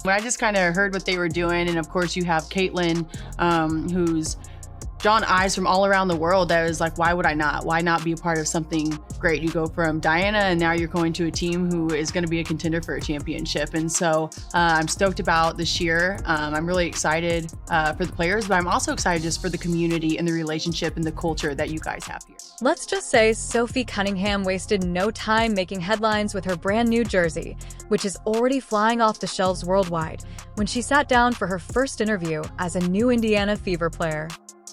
When I just kind of heard what they were doing, and of course you have Caitlin, who's drawn eyes from all around the world. That was like, why would I not? Why not be a part of something great? You go from Diana and now you're going to a team who is going to be a contender for a championship. And so I'm stoked about this year. I'm really excited for the players, but I'm also excited just for the community and the relationship and the culture that you guys have here. Let's just say Sophie Cunningham wasted no time making headlines with her brand new jersey, which is already flying off the shelves worldwide, when she sat down for her first interview as a new Indiana Fever player.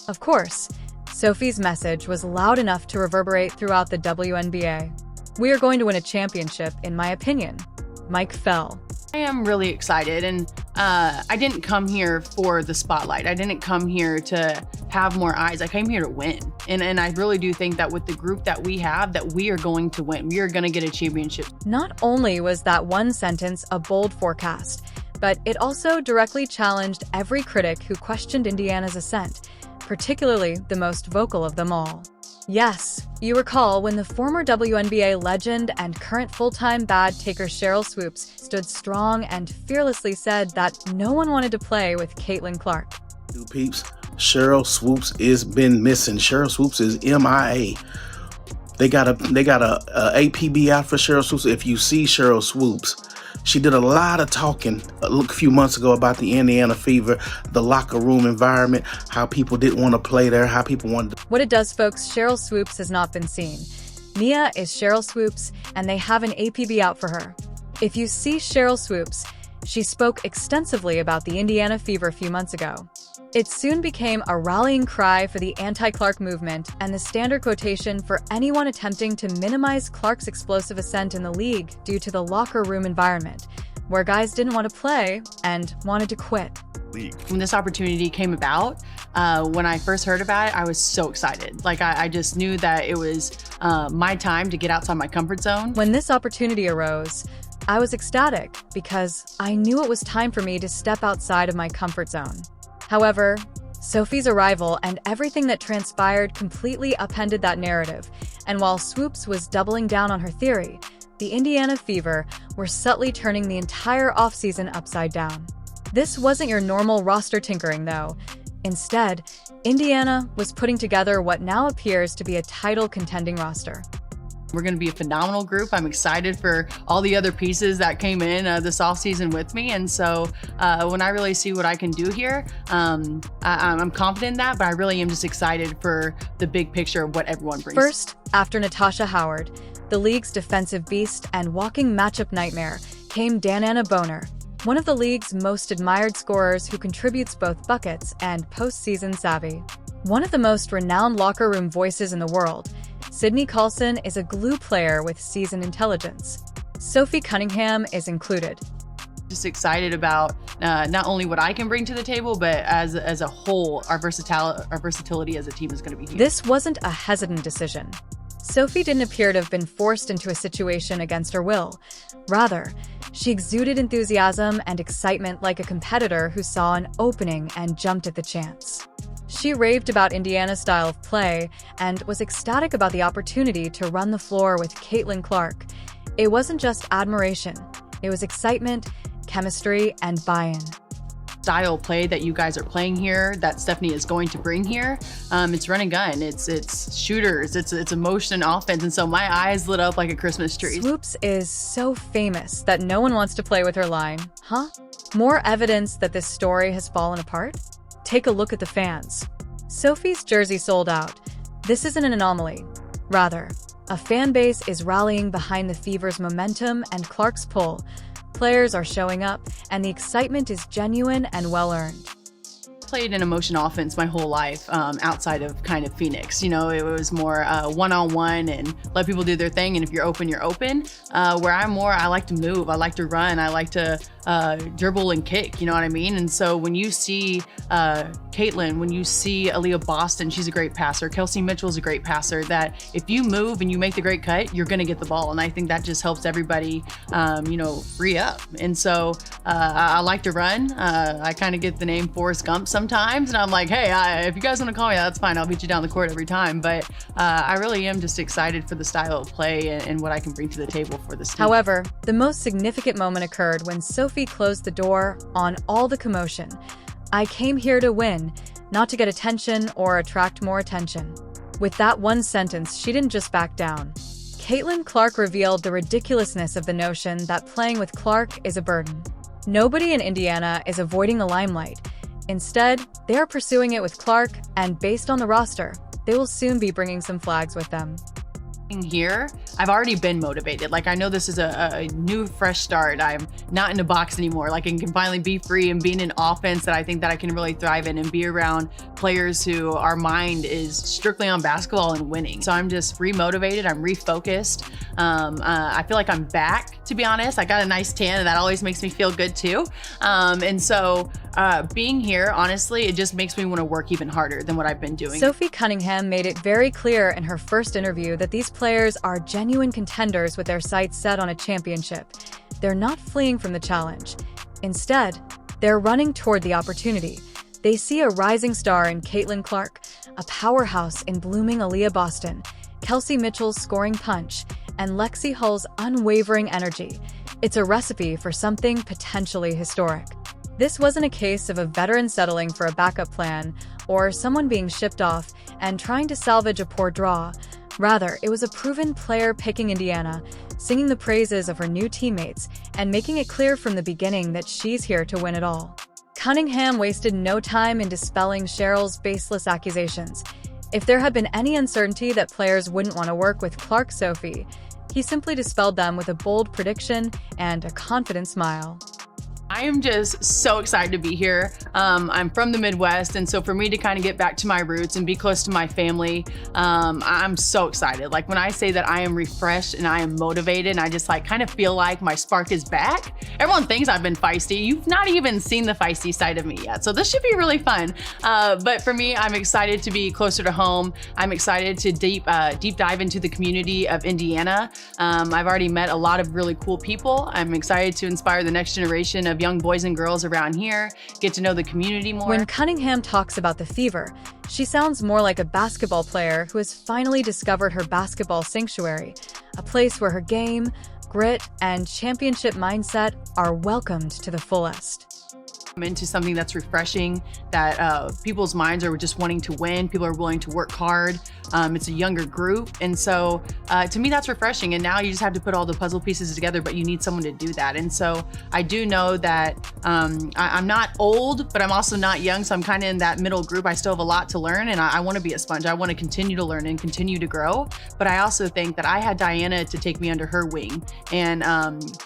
Of course, Sophie's message was loud enough to reverberate throughout the WNBA. "We are going to win a championship, in my opinion." Mike fell. I am really excited, and I didn't come here for the spotlight. I didn't come here to have more eyes. I came here to win. And I really do think that with the group that we have, that we are going to win. We are going to get a championship. Not only was that one sentence a bold forecast, but it also directly challenged every critic who questioned Indiana's ascent, particularly the most vocal of them all. Yes, you recall when the former WNBA legend and current full-time bad taker Sheryl Swoopes stood strong and fearlessly said that no one wanted to play with Caitlin Clark. New peeps, Sheryl Swoopes is been missing. Sheryl Swoopes is MIA. They got a APB out for Sheryl Swoopes. If you see Sheryl Swoopes, she did a lot of talking a few months ago about the Indiana Fever, the locker room environment, how people didn't want to play there, how people wanted to. What it does, folks, Sheryl Swoopes has not been seen. Mia is Sheryl Swoopes, and they have an APB out for her. If you see Sheryl Swoopes, she spoke extensively about the Indiana Fever a few months ago. It soon became a rallying cry for the anti-Clark movement and the standard quotation for anyone attempting to minimize Clark's explosive ascent in the league due to the locker room environment, where guys didn't want to play and wanted to quit. When this opportunity came about, when I first heard about it, I was so excited. Like I just knew that it was my time to get outside my comfort zone. When this opportunity arose, I was ecstatic because I knew it was time for me to step outside of my comfort zone. However, Sophie's arrival and everything that transpired completely upended that narrative, and while Swoopes was doubling down on her theory, the Indiana Fever were subtly turning the entire offseason upside down. This wasn't your normal roster tinkering, though. Instead, Indiana was putting together what now appears to be a title-contending roster. We're going to be a phenomenal group. I'm excited for all the other pieces that came in this offseason with me. And so when I really see what I can do here, I'm confident in that, but I really am just excited for the big picture of what everyone brings. First, after Natasha Howard, the league's defensive beast and walking matchup nightmare, came Danana Boner, one of the league's most admired scorers who contributes both buckets and postseason savvy. One of the most renowned locker room voices in the world, Sydney Carlson is a glue player with seasoned intelligence. Sophie Cunningham is included. Just excited about not only what I can bring to the table, but as a whole, our versatility as a team is going to be huge. This wasn't a hesitant decision. Sophie didn't appear to have been forced into a situation against her will. Rather, she exuded enthusiasm and excitement like a competitor who saw an opening and jumped at the chance. She raved about Indiana's style of play and was ecstatic about the opportunity to run the floor with Caitlin Clark. It wasn't just admiration. It was excitement, chemistry, and buy-in. Style of play that you guys are playing here, that Stephanie is going to bring here, it's run and gun, it's shooters, it's emotion and offense, and so my eyes lit up like a Christmas tree. Swoopes is so famous that no one wants to play with her line, huh? More evidence that this story has fallen apart? Take a look at the fans. Sophie's jersey sold out. This isn't an anomaly. Rather, a fan base is rallying behind the Fever's momentum and Clark's pull. Players are showing up, and the excitement is genuine and well-earned. Played in emotion offense my whole life outside of kind of Phoenix. You know, it was more one-on-one and let people do their thing, and if you're open, you're open. Where I like to move, I like to run, I like to dribble and kick, you know what I mean? And so when you see Caitlin, when you see Aaliyah Boston, she's a great passer. Kelsey Mitchell's a great passer, that if you move and you make the great cut, you're gonna get the ball. And I think that just helps everybody, free up. And so I like to run. I kind of get the name Forrest Gump sometimes. And I'm like, hey, if you guys wanna call me, that's fine. I'll beat you down the court every time. But I really am just excited for the style of play and what I can bring to the table for this team. However, the most significant moment occurred when Sophie Sophie closed the door on all the commotion. "I came here to win, not to get attention or attract more attention." With that one sentence, she didn't just back down. Caitlin Clark revealed the ridiculousness of the notion that playing with Clark is a burden. Nobody in Indiana is avoiding the limelight. Instead, they are pursuing it with Clark, and based on the roster, they will soon be bringing some flags with them. Here, I've already been motivated. Like, I know this is a new, fresh start. I'm not in a box anymore. Like, I can finally be free and be in an offense that I think that I can really thrive in and be around players who our mind is strictly on basketball and winning. So I'm just re-motivated. I'm refocused. I feel like I'm back, to be honest. I got a nice tan and that always makes me feel good too. And so being here, honestly, it just makes me want to work even harder than what I've been doing. Sophie Cunningham made it very clear in her first interview that these players are genuine contenders with their sights set on a championship. They're not fleeing from the challenge. Instead, they're running toward the opportunity. They see a rising star in Caitlin Clark, a powerhouse in blooming Aaliyah Boston, Kelsey Mitchell's scoring punch, and Lexi Hull's unwavering energy. It's a recipe for something potentially historic. This wasn't a case of a veteran settling for a backup plan or someone being shipped off and trying to salvage a poor draw. Rather, it was a proven player picking Indiana, singing the praises of her new teammates, and making it clear from the beginning that she's here to win it all. Cunningham wasted no time in dispelling Sheryl's baseless accusations. If there had been any uncertainty that players wouldn't want to work with Clark Sophie, he simply dispelled them with a bold prediction and a confident smile. I am just so excited to be here. I'm from the Midwest, and so for me to kind of get back to my roots and be close to my family, I'm so excited. Like, when I say that I am refreshed and I am motivated and I just like kind of feel like my spark is back, everyone thinks I've been feisty. You've not even seen the feisty side of me yet, so this should be really fun. But for me, I'm excited to be closer to home. I'm excited to deep dive into the community of Indiana. I've already met a lot of really cool people. I'm excited to inspire the next generation of young boys and girls around here, get to know the community more. When Cunningham talks about the fever, she sounds more like a basketball player who has finally discovered her basketball sanctuary, a place where her game, grit, and championship mindset are welcomed to the fullest. Into something that's refreshing, that people's minds are just wanting to win. People are willing to work hard. It's a younger group. And so to me, that's refreshing. And now you just have to put all the puzzle pieces together, but you need someone to do that. And so I do know that I'm not old, but I'm also not young. So I'm kind of in that middle group. I still have a lot to learn, and I want to be a sponge. I want to continue to learn and continue to grow. But I also think that I had Diana to take me under her wing. And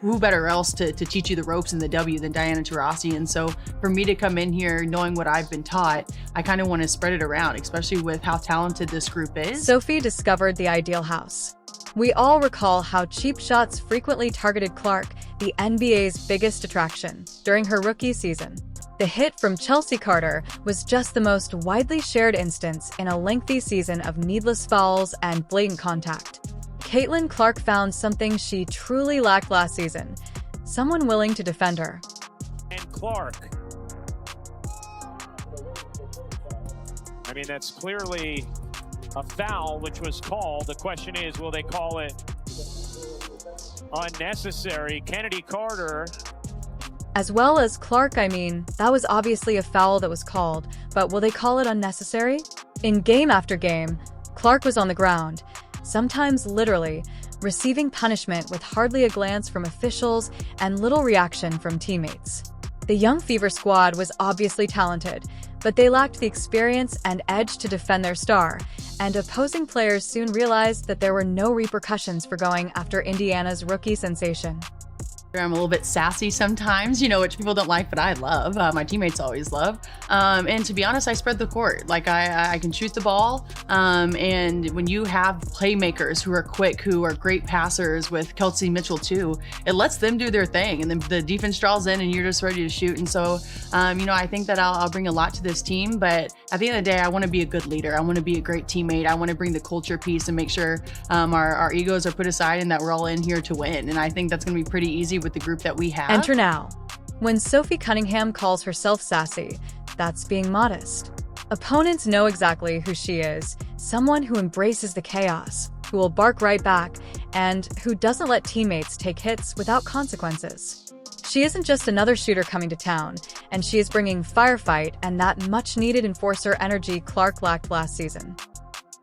who better else to teach you the ropes in the W than Diana Taurasi? And so for me to come in here knowing what I've been taught, I kind of want to spread it around, especially with how talented this group is. Sophie discovered the ideal house. We all recall how cheap shots frequently targeted Clark, the NBA's biggest attraction, during her rookie season. The hit from Chelsea Carter was just the most widely shared instance in a lengthy season of needless fouls and blatant contact. Caitlin Clark found something she truly lacked last season: someone willing to defend her. And Clark. I mean, that's clearly a foul, which was called. The question is, will they call it unnecessary? Kennedy Carter. As well as Clark, I mean, that was obviously a foul that was called, but will they call it unnecessary? In game after game, Clark was on the ground, sometimes literally, receiving punishment with hardly a glance from officials and little reaction from teammates. The young Fever squad was obviously talented, but they lacked the experience and edge to defend their star, and opposing players soon realized that there were no repercussions for going after Indiana's rookie sensation. I'm a little bit sassy sometimes, which people don't like, but I love. My teammates always love. And to be honest, I spread the court. Like, I can shoot the ball. And when you have playmakers who are quick, who are great passers, with Kelsey Mitchell too, it lets them do their thing. And then the defense draws in and you're just ready to shoot. And so, I think that I'll bring a lot to this team. But at the end of the day, I want to be a good leader. I want to be a great teammate. I want to bring the culture piece and make sure our egos are put aside and that we're all in here to win. And I think that's going to be pretty easy with the group that we have. Enter now. When Sophie Cunningham calls herself sassy, that's being modest. Opponents know exactly who she is: someone who embraces the chaos, who will bark right back, and who doesn't let teammates take hits without consequences. She isn't just another shooter coming to town, and she is bringing firefight and that much-needed enforcer energy Clark lacked last season.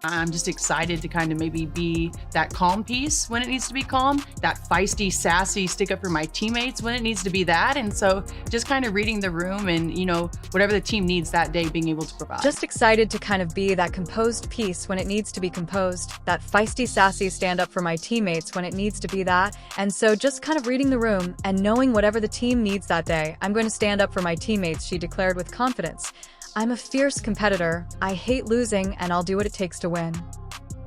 I'm just excited to kind of maybe be that calm piece when it needs to be calm, that feisty, sassy, stick up for my teammates when it needs to be that. And so just kind of reading the room and, whatever the team needs that day, being able to provide. Just excited to kind of be that composed piece when it needs to be composed, that feisty, sassy stand up for my teammates when it needs to be that. And so just kind of reading the room and knowing whatever the team needs that day, I'm going to stand up for my teammates, she declared with confidence. I'm a fierce competitor, I hate losing, and I'll do what it takes to win.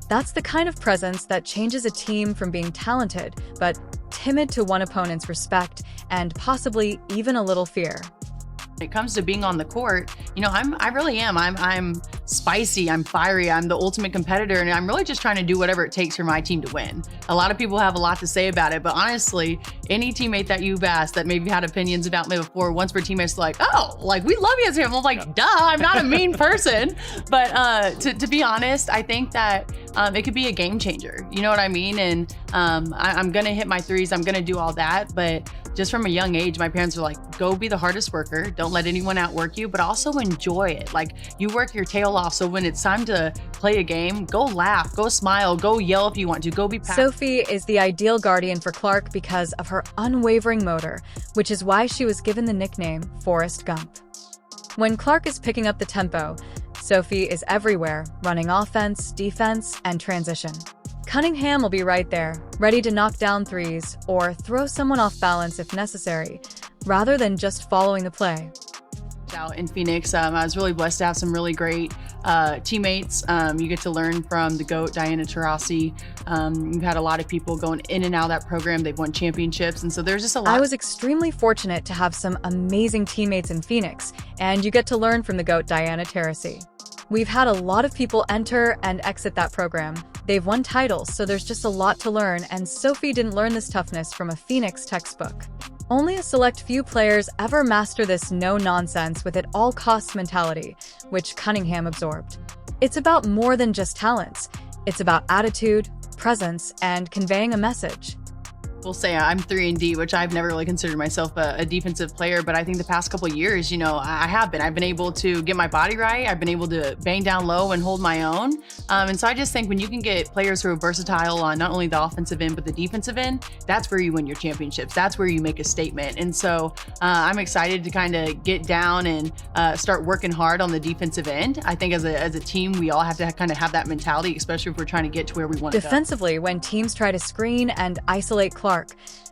That's the kind of presence that changes a team from being talented, but timid to one opponent's respect, and possibly even a little fear. When it comes to being on the court, I really am. I'm spicy, I'm fiery, I'm the ultimate competitor, and I'm really just trying to do whatever it takes for my team to win. A lot of people have a lot to say about it, but honestly, any teammate that you've asked that maybe had opinions about me before, once per teammate's like, oh, like we love you as a team. I'm like, duh, I'm not a mean person. But to be honest, I think that it could be a game changer. You know what I mean? And I'm gonna hit my threes, I'm gonna do all that, but just from a young age, my parents were like, go be the hardest worker. Don't let anyone outwork you, but also enjoy it. Like, you work your tail off. So when it's time to play a game, go laugh, go smile, go yell if you want to, go be passionate. Sophie is the ideal guardian for Clark because of her unwavering motor, which is why she was given the nickname Forrest Gump. When Clark is picking up the tempo, Sophie is everywhere, running offense, defense, and transition. Cunningham will be right there, ready to knock down threes or throw someone off balance if necessary, rather than just following the play. Out in Phoenix, I was really blessed to have some really great teammates. You get to learn from the GOAT, Diana Taurasi. You've had a lot of people going in and out of that program. They've won championships, and so there's just a lot. I was extremely fortunate to have some amazing teammates in Phoenix, and you get to learn from the GOAT, Diana Taurasi. We've had a lot of people enter and exit that program. They've won titles, so there's just a lot to learn, and Sophie didn't learn this toughness from a Phoenix textbook. Only a select few players ever master this no-nonsense with it all costs mentality, which Cunningham absorbed. It's about more than just talents. It's about attitude, presence, and conveying a message. We'll say I'm 3-and-D, which I've never really considered myself a defensive player, but I think the past couple of years, I have been. I've been able to get my body right. I've been able to bang down low and hold my own. And so I just think when you can get players who are versatile on not only the offensive end, but the defensive end, that's where you win your championships. That's where you make a statement. And so I'm excited to kind of get down and start working hard on the defensive end. I think as a team, we all have to kind of have that mentality, especially if we're trying to get to where we want to go. Defensively, when teams try to screen and isolate Clark,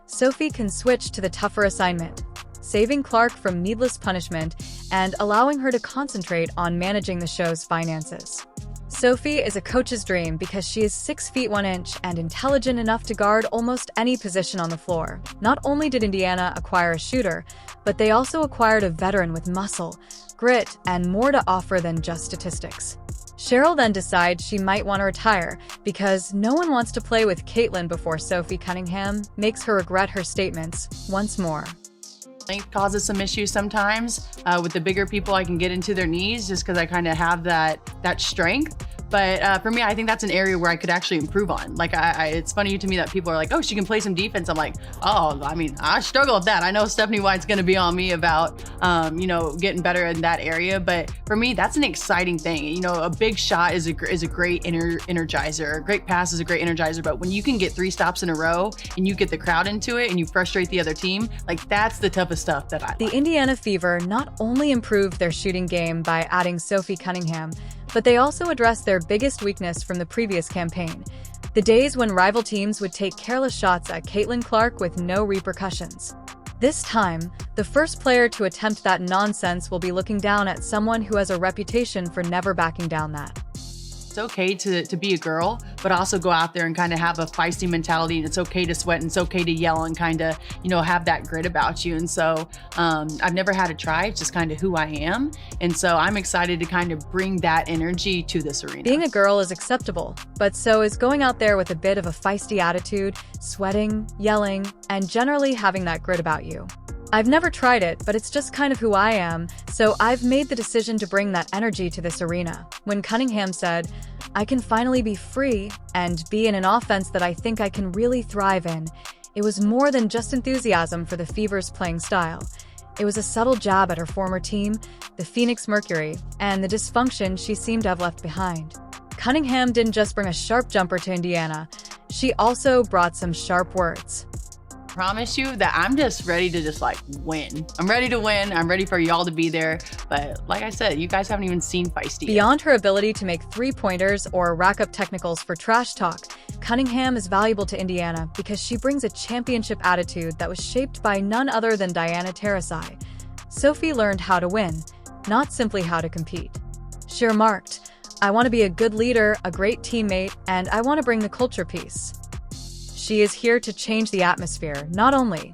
Sophie can switch to the tougher assignment, saving Clark from needless punishment and allowing her to concentrate on managing the show's finances. Sophie is a coach's dream because she is 6 feet 1 inch and intelligent enough to guard almost any position on the floor. Not only did Indiana acquire a shooter, but they also acquired a veteran with muscle, grit, and more to offer than just statistics. Sheryl then decides she might want to retire because no one wants to play with Caitlin before Sophie Cunningham makes her regret her statements once more. Length causes some issues sometimes. With the bigger people, I can get into their knees just because I kind of have that strength. But for me, I think that's an area where I could actually improve on. Like, it's funny to me that people are like, oh, she can play some defense. I'm like, oh, I mean, I struggle with that. I know Stephanie White's going to be on me about, getting better in that area. But for me, that's an exciting thing. A big shot is a great energizer. A great pass is a great energizer. But when you can get 3 stops in a row and you get the crowd into it and you frustrate the other team, like, that's the toughest stuff that I like. The Indiana Fever not only improved their shooting game by adding Sophie Cunningham, but they also addressed their biggest weakness from the previous campaign, the days when rival teams would take careless shots at Caitlin Clark with no repercussions. This time, the first player to attempt that nonsense will be looking down at someone who has a reputation for never backing down that. It's okay to be a girl, but also go out there and kind of have a feisty mentality, and it's okay to sweat and it's okay to yell and kind of, have that grit about you. And so I've never had to try. It's just kind of who I am. And so I'm excited to kind of bring that energy to this arena. Being a girl is acceptable, but so is going out there with a bit of a feisty attitude, sweating, yelling, and generally having that grit about you. I've never tried it, but it's just kind of who I am, so I've made the decision to bring that energy to this arena. When Cunningham said, I can finally be free and be in an offense that I think I can really thrive in, it was more than just enthusiasm for the Fever's playing style. It was a subtle jab at her former team, the Phoenix Mercury, and the dysfunction she seemed to have left behind. Cunningham didn't just bring a sharp jumper to Indiana, she also brought some sharp words. Promise you that I'm just ready to win. I'm ready to win. I'm ready for y'all to be there. But like I said, you guys haven't even seen Feisty yet. Beyond her ability to make three-pointers or rack up technicals for trash talk, Cunningham is valuable to Indiana because she brings a championship attitude that was shaped by none other than Diana Taurasi. Sophie learned how to win, not simply how to compete. She remarked, "I want to be a good leader, a great teammate, and I want to bring the culture piece." She is here to change the atmosphere, not only